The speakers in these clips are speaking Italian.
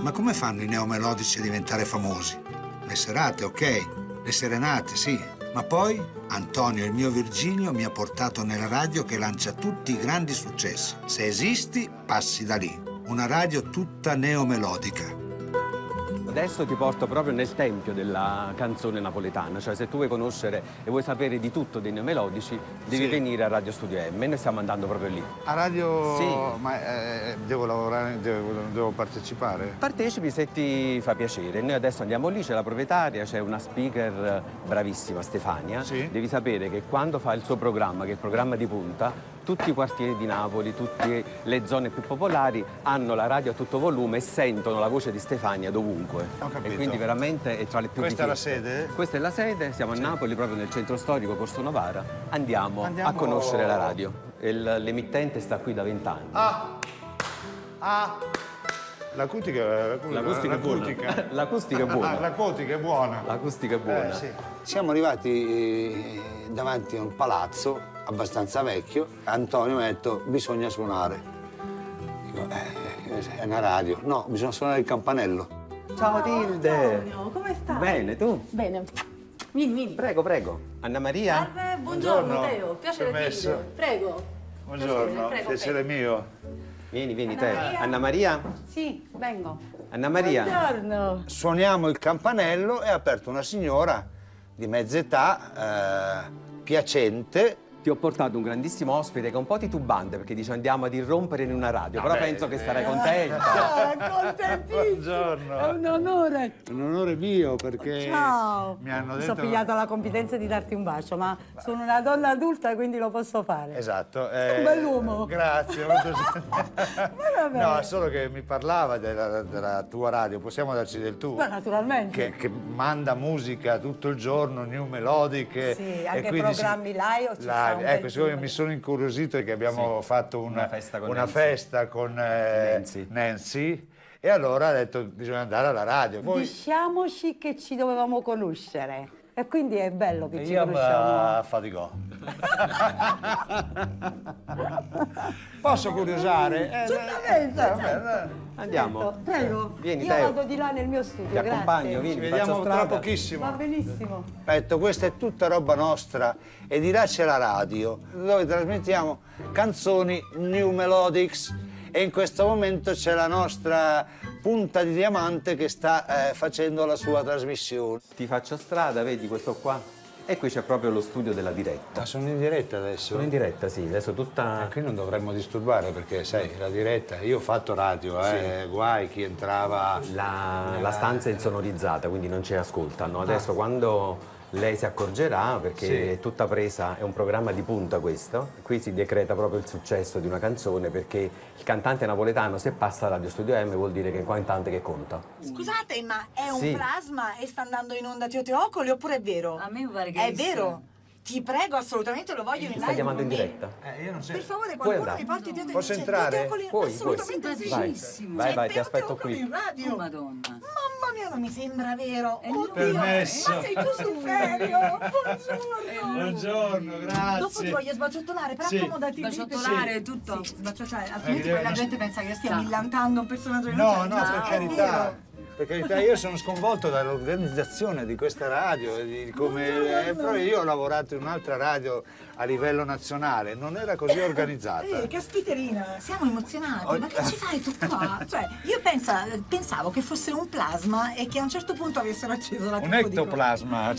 Ma come fanno i neomelodici a diventare famosi? Le serate, ok, le serenate, sì. Ma poi Antonio, il mio Virginio, mi ha portato nella radio che lancia tutti i grandi successi. Se esisti, passi da lì. Una radio tutta neomelodica. Adesso ti porto proprio nel tempio della canzone napoletana, cioè se tu vuoi conoscere e vuoi sapere di tutto dei neomelodici, devi venire a Radio Studio M, noi stiamo andando proprio lì. A radio? Sì. Ma devo lavorare, devo partecipare? Partecipi se ti fa piacere. Noi adesso andiamo lì, c'è la proprietaria, c'è una speaker bravissima, Stefania. Sì. Devi sapere che quando fa il suo programma, che è il programma di punta, tutti i quartieri di Napoli, tutte le zone più popolari hanno la radio a tutto volume e sentono la voce di Stefania dovunque. Ho capito. E quindi veramente è tra le più Questa è la richieste. sede? Questa è la sede, siamo a Napoli, proprio nel centro storico, Corso Novara. Andiamo a Andiamo- conoscere la radio. L'emittente sta qui da 20 anni. L'acustica L'acustica è buona. L'acustica è buona. L'acustica è buona. L'acustica è buona. Sì. Siamo arrivati davanti a un palazzo abbastanza vecchio. Antonio mi ha detto bisogna suonare. Dico, è una radio. No, bisogna suonare il campanello. Ciao Tilde! Antonio, come stai? Bene, tu? Bene. Vieni, vieni. Prego, prego. Anna Maria? Buongiorno, Teo. Piacere Permesso. Tilde. Prego. Buongiorno, Prego, piacere mio. Vieni, Teo. Anna Maria? Sì, vengo. Anna Maria? Buongiorno. Suoniamo il campanello e ha aperto una signora di mezza età, piacente. Ti ho portato un grandissimo ospite che è un po' titubante perché dice andiamo ad irrompere in una radio, però penso che sarai contenta. Contentissimo. Buongiorno. È un onore. È un onore mio perché Ciao. Mi hanno Mi detto... sono pigliata la confidenza di darti un bacio, ma sono una donna adulta, quindi lo posso fare. Esatto. Un bell'uomo. Grazie. molto vabbè. No, solo che mi parlava della tua radio, possiamo darci del tu? Ma naturalmente. Che manda musica tutto il giorno, new melodiche. Sì, e anche quindi programmi live o ci sta un bel Ecco, siccome numero? mi sono incuriosito perché abbiamo fatto Una festa con una Nancy. festa con Nancy e allora ha detto bisogna andare alla radio. Poi Diciamoci che ci dovevamo conoscere e quindi è bello che ci io conosciamo. faticò. Posso curiosare? Certamente. Andiamo. Prego. Vieni, Io Teo. vado di là nel mio studio, Ti grazie. accompagno, Ci vieni, ti vediamo faccio tra strada. pochissimo. Va benissimo. ha detto questa è tutta roba nostra e di là c'è la radio dove trasmettiamo canzoni new melodics e in questo momento c'è la nostra punta di diamante che sta facendo la sua trasmissione. Ti faccio strada, vedi questo qua? E qui c'è proprio lo studio della diretta. Ma sono in diretta adesso? Sono in diretta, sì, adesso tutta... Qui non dovremmo disturbare perché sai, la diretta, io ho fatto radio, guai chi entrava. La stanza è insonorizzata, quindi non ci ascoltano. Adesso quando lei si accorgerà, perché è tutta presa, è un programma di punta questo, qui si decreta proprio il successo di una canzone perché il cantante napoletano se passa a Radio Studio M vuol dire che è un cantante che conta. Scusate, ma è un Sì. plasma e sta andando in onda Teo Teocoli oppure è vero? A me mi pare che È vero? Ti prego, assolutamente lo voglio in Ti live sta chiamando in con me. diretta. Io non so. Per favore, Puoi qualcuno andare. mi porti Teo Teocoli. Posso entrare? Teocoli, Puoi, assolutamente sì. simpaticissimo. Vai, vai, ti Teo aspetto Teocoli qui. in radio. Oh, Madonna. Mamma mia, non mi sembra vero. Oddio, Permesso. ma sei tu sul serio? Buongiorno. Buongiorno, Dopo ti voglio sbacciottolare, però Sì. accomodati lì. Sbacciottolare tutto. Sì, sbacciottolare, altrimenti Perché poi la io- gente pensa che stia Ciao. millantando un personaggio che No, non no, c'è. per È carità. vero. Per carità, io sono sconvolto dall'organizzazione di questa radio, di come però io ho lavorato in un'altra radio a livello nazionale, non era così organizzata. Caspiterina, siamo emozionati, ma che ci fai tu qua? Cioè, io pensavo che fosse un plasma e che a un certo punto avessero acceso la Un TV di ectoplasma.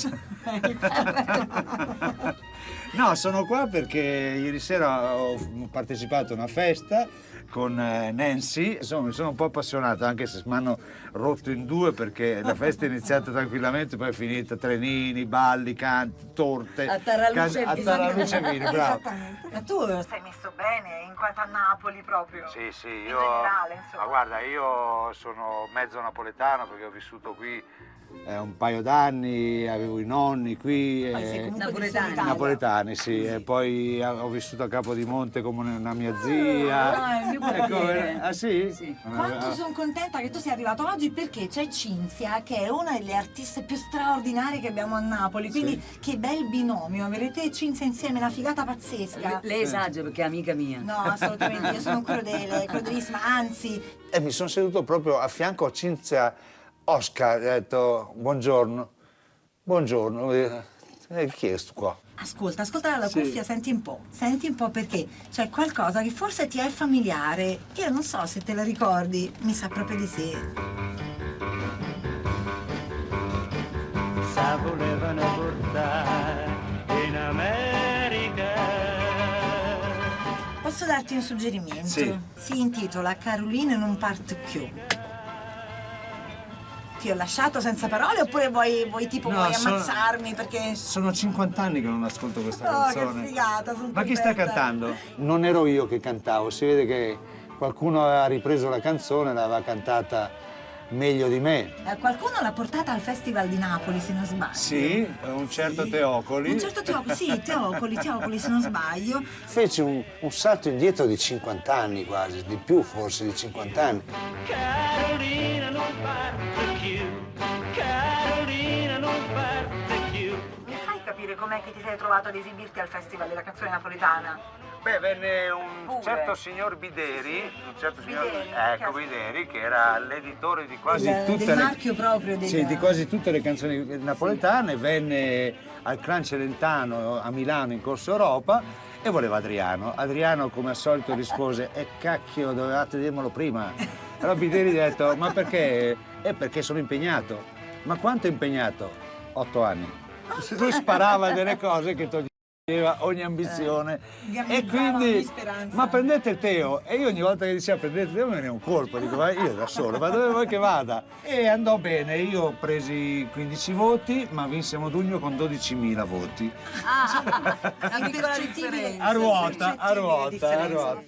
No, sono qua perché ieri sera ho partecipato a una festa con Nancy, insomma mi sono un po' appassionato anche se mi hanno rotto in due perché la festa è iniziata tranquillamente, poi è finita trenini, balli, canti, torte. A Taralluce e a vini. Taralluce e vini, bravo. Esattamente. Ma tu stai messo bene in quanto a Napoli proprio? Sì, sì, In io. generale, insomma. Ma guarda, io sono mezzo napoletano perché ho vissuto qui un paio d'anni, avevo i nonni qui. Poi sei comunque Napoletani. del Sud Italia. Napoletani, sì, e poi ho vissuto a Capodimonte come una mia zia. Ah, il mio Ecco, ah sì? Sì. Quanto sono contenta che tu sia arrivato oggi, perché c'è Cinzia, che è una delle artiste più straordinarie che abbiamo a Napoli, quindi che bel binomio, avere te e Cinzia insieme, una figata pazzesca. Lei esagera perché è amica mia. No, assolutamente, io sono crudelissima, anzi... E mi sono seduto proprio a fianco a Cinzia Oscar, e ho detto buongiorno, buongiorno. Chi è sto qua? Ascolta dalla cuffia, senti un po' perché c'è qualcosa che forse ti è familiare. Io non so se te la ricordi, mi sa proprio di sì. Sa volevano portare in America. Posso darti un suggerimento? Sì. Si intitola Carolina non parte più. Ti ho lasciato senza parole oppure vuoi ammazzarmi perché... Sono 50 anni che non ascolto questa Oh, canzone. che figata, sono Ma chi sta contenta. cantando? Non ero io che cantavo, si vede che qualcuno aveva ripreso la canzone e l'aveva cantata meglio di me. Qualcuno l'ha portata al Festival di Napoli, se non sbaglio. Sì, un certo Teocoli. Un certo Teocoli, sì, Teocoli, se non sbaglio. Fece un salto indietro di 50 anni quasi, di più forse di 50 anni. Carolina non parte più, Carolina non parte più. Mi fai capire com'è che ti sei trovato ad esibirti al Festival della canzone napoletana? Beh, venne un Pure. certo signor Bideri, Bideri, ecco Bideri, che era l'editore di quasi Del tutte marchio proprio del... sì, di quasi tutte le canzoni napoletane, venne al Clan Celentano a Milano in Corso Europa e voleva Adriano. Adriano come al solito rispose cacchio, dovevate dirmelo prima. Allora Bideri ha detto ma perché? Perché sono impegnato. Ma quanto impegnato? 8 anni. Lui sparava delle cose che toglieva ogni ambizione e quindi ogni speranza. ma prendete il Teo, e io ogni volta che diceva prendete il Teo me ne un colpo, dico ma io da solo, ma dove vuoi che vada? E andò bene, io ho presi 15 voti ma vinse Modugno con 12.000 voti Una piccola differenza. a ruota, a ruota, a ruota.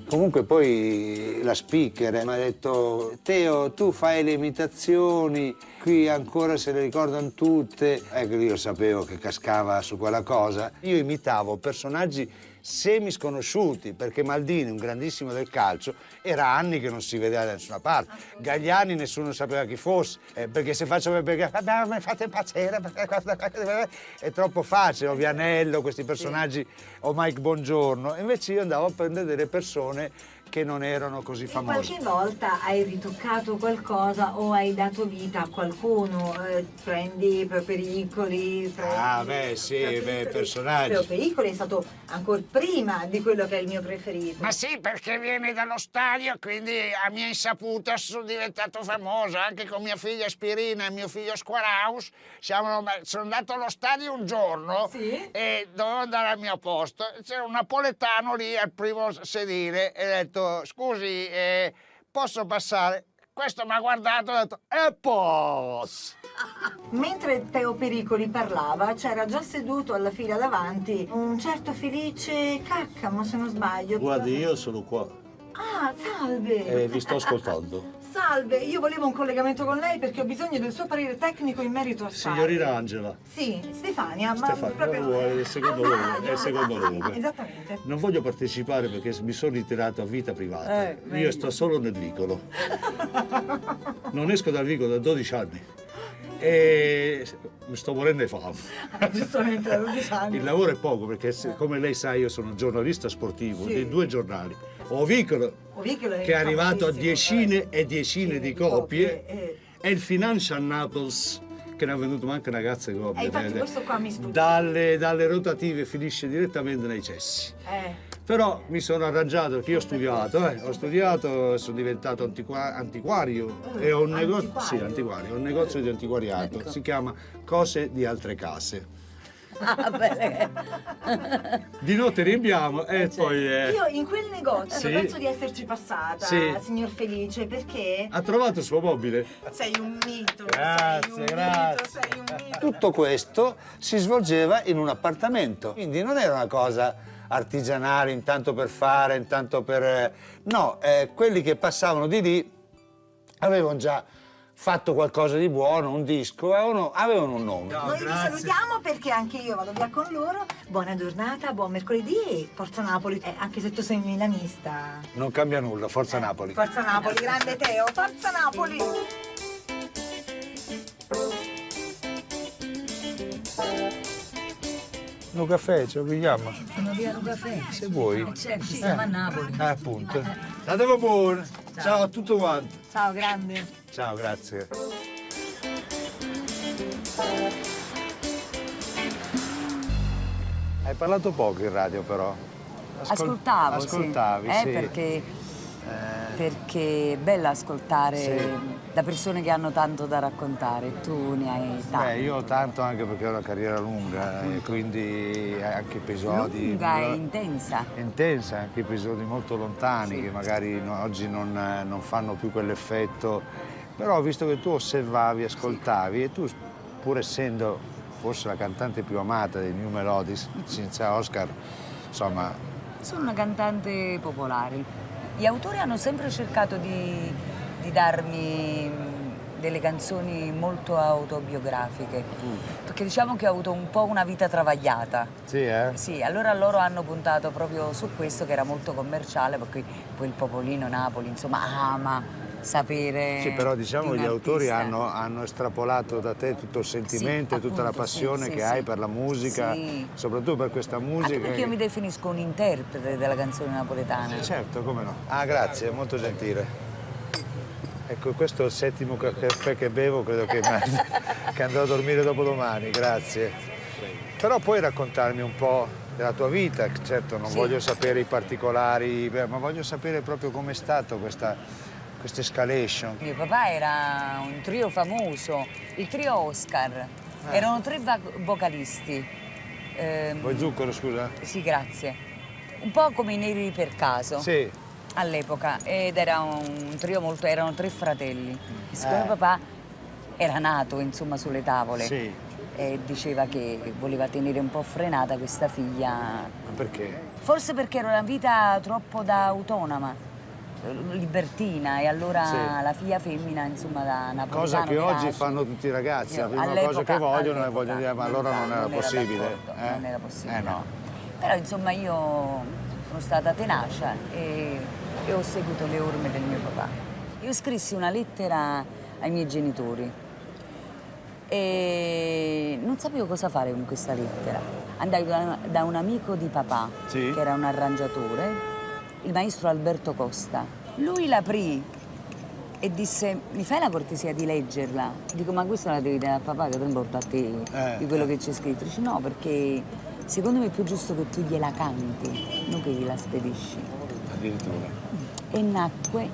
Comunque poi la speaker mi ha detto Teo, tu fai le imitazioni, qui ancora se le ricordano tutte. Ecco, io sapevo che cascava su quella cosa. Io imitavo personaggi semi sconosciuti, perché Maldini, un grandissimo del calcio, era anni che non si vedeva da nessuna parte. Gagliani nessuno sapeva chi fosse, perché se faccio perché mi fate impazzire, è troppo facile, o Vianello, questi personaggi, o Mike Bongiorno. Invece io andavo a prendere delle persone che non erano così famose. Qualche volta hai ritoccato qualcosa o hai dato vita a qualcuno, prendi Pericoli, Ah, beh, sì, personaggi. Pericoli è stato ancora prima di quello che è il mio preferito. Ma sì, perché viene dallo stadio, quindi a mia insaputa sono diventato famoso, anche con mia figlia Spirina e mio figlio Squaraus. Sono andato allo stadio un giorno e dovevo andare al mio posto. C'era un napoletano lì al primo sedile e ho detto scusi, posso passare? Questo mi ha guardato e ha detto posso! Mentre Teo Pericoli parlava, c'era già seduto alla fila davanti un certo Felice Caccamo, se non sbaglio. Guardi, io sono qua Ah, salve! e vi sto ascoltando. Salve, io volevo un collegamento con lei perché ho bisogno del suo parere tecnico in merito a Signorina Angela. Sì, Stefania, Stefania, ma proprio... è il secondo nome, è il secondo nome. Esattamente. Non voglio partecipare perché mi sono ritirato a vita privata. Io sto solo nel vicolo. Non esco dal vicolo da 12 anni. E mi sto morendo di fame. Giustamente, da 12 anni. Il lavoro è poco perché, come lei sa, io sono giornalista sportivo di 2 giornali. Ho Vicolo, che è arrivato a decine e decine di copie, e il Financial Naples, che ne ha venduto anche una cazzo di copie. Infatti questo qua mi sfugge. Dalle rotative finisce direttamente nei cessi. Però mi sono arrangiato perché io ho studiato, sono diventato antiquario e ho un negozio, sì, antiquario, ho un negozio di antiquariato, si chiama Cose di altre case. Di notte riempiamo e poi... Io in quel negozio Sì. penso di esserci passata, Sì. signor Felice, perché Ha trovato il suo mobile? sei un mito. Grazie, sei un grazie. Mito, sei un mito. Tutto questo si svolgeva in un appartamento, quindi non era una cosa artigianale, intanto per fare, intanto per... No, quelli che passavano di lì avevano già fatto qualcosa di buono, un disco, avevano un nome. Noi vi salutiamo perché anche io vado via con loro. Buona giornata, buon mercoledì e Forza Napoli. Anche se tu sei milanista. Non cambia nulla, Forza Napoli. Forza Napoli, grande Teo, Forza Napoli! Un caffè, ce lo pigliamo? Sono via un caffè. Se vuoi. Certo, ci stiamo a Napoli. Appunto. State buono. Ciao a tutto quanto. Ciao, grande. Ciao, grazie. Hai parlato poco in radio però. Ascoltavi, sì. Perché è bello ascoltare da persone che hanno tanto da raccontare. Tu ne hai tanto. Io ho tanto anche perché ho una carriera lunga e quindi anche episodi... Lunga e intensa. Intensa, anche episodi molto lontani che magari oggi non fanno più quell'effetto. Però visto che tu osservavi, ascoltavi e tu pur essendo forse la cantante più amata dei New Melodies, Cinzia Oscar, insomma... Sono una cantante popolare. Gli autori hanno sempre cercato di darmi delle canzoni molto autobiografiche, perché diciamo che ho avuto un po' una vita travagliata. Sì, eh? Sì, allora loro hanno puntato proprio su questo che era molto commerciale, perché poi il popolino Napoli, insomma, ama sapere. Sì, però diciamo di gli un autori artista. hanno estrapolato da te tutto il sentimento e tutta la appunto, passione sì, che sì, hai sì. per la musica, Sì. soprattutto per questa musica. Anche perché io mi definisco un interprete della canzone napoletana. Certo, come no. Ah, grazie, molto gentile. Ecco, questo è il 7° caffè che bevo, credo che andrò a dormire dopodomani, grazie. Però puoi raccontarmi un po' della tua vita, certo non voglio sapere i particolari, ma voglio sapere proprio com'è stato questa escalation. Mio papà era un trio famoso, il trio Oscar. Erano 3 vocalisti. Vuoi zucchero, scusa? Sì, grazie. Un po' come i Neri per caso. Sì. All'epoca. Ed era un trio molto... erano 3 fratelli. E siccome papà era nato, insomma, sulle tavole. Sì. E diceva che voleva tenere un po' frenata questa figlia. Ma perché? Forse perché era una vita troppo da autonoma, libertina, e allora la figlia femmina, insomma, da napoletano. Cosa che oggi fanno tutti i ragazzi, la prima cosa che vogliono e vogliono dire, ma allora non era possibile. Non era possibile. No. Però insomma io sono stata tenace e ho seguito le orme del mio papà. Io scrissi una lettera ai miei genitori e non sapevo cosa fare con questa lettera. Andai da un amico di papà, che era un arrangiatore, il maestro Alberto Costa. Lui l'aprì e disse: mi fai la cortesia di leggerla? Dico: ma questa la devi dare a papà, che te importa a te di quello che c'è scritto? Dice: no, perché secondo me è più giusto che tu gliela canti, non che gliela spedisci. Addirittura. E nacque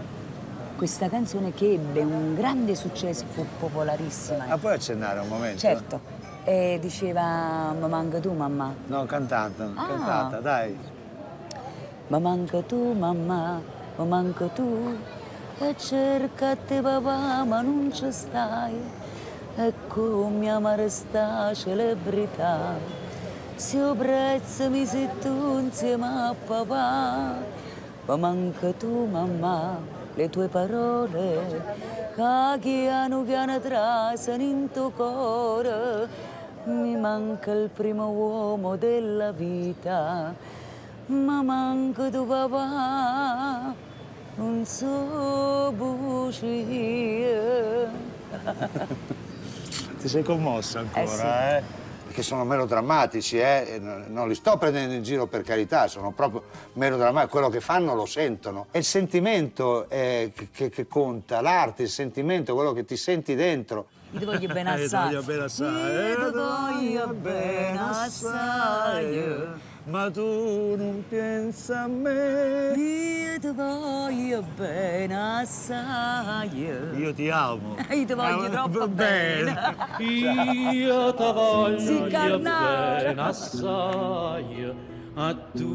questa canzone che ebbe un grande successo, fu popolarissima. Ma puoi accennare un momento? Certo. E diceva: ma manca tu, mamma? No, cantata, dai. Ma manca tu, mamma, ma manca tu, e cerca te papà, ma non ci stai. E come amare sta celebrità, se io prezzo mi sei tu insieme a papà. Ma manca tu, mamma, le tue parole, che piano trasano in tuo cuore. Mi manca il primo uomo della vita, ma manca tu papà, non so bugie. Ti sei commossa ancora, sì. Perché sono melodrammatici, non li sto prendendo in giro per carità, sono proprio melodrammatici, quello che fanno lo sentono. È il sentimento che conta, l'arte, il sentimento, quello che ti senti dentro. Io ti voglio bene assai. Io ti voglio bene assai. Io ti voglio bene assai. Ma tu non pensa a me. Io ti voglio bene assai. Io ti amo. Io ti voglio troppo bene. Io ti voglio Sì, carnale. bene assai, a tu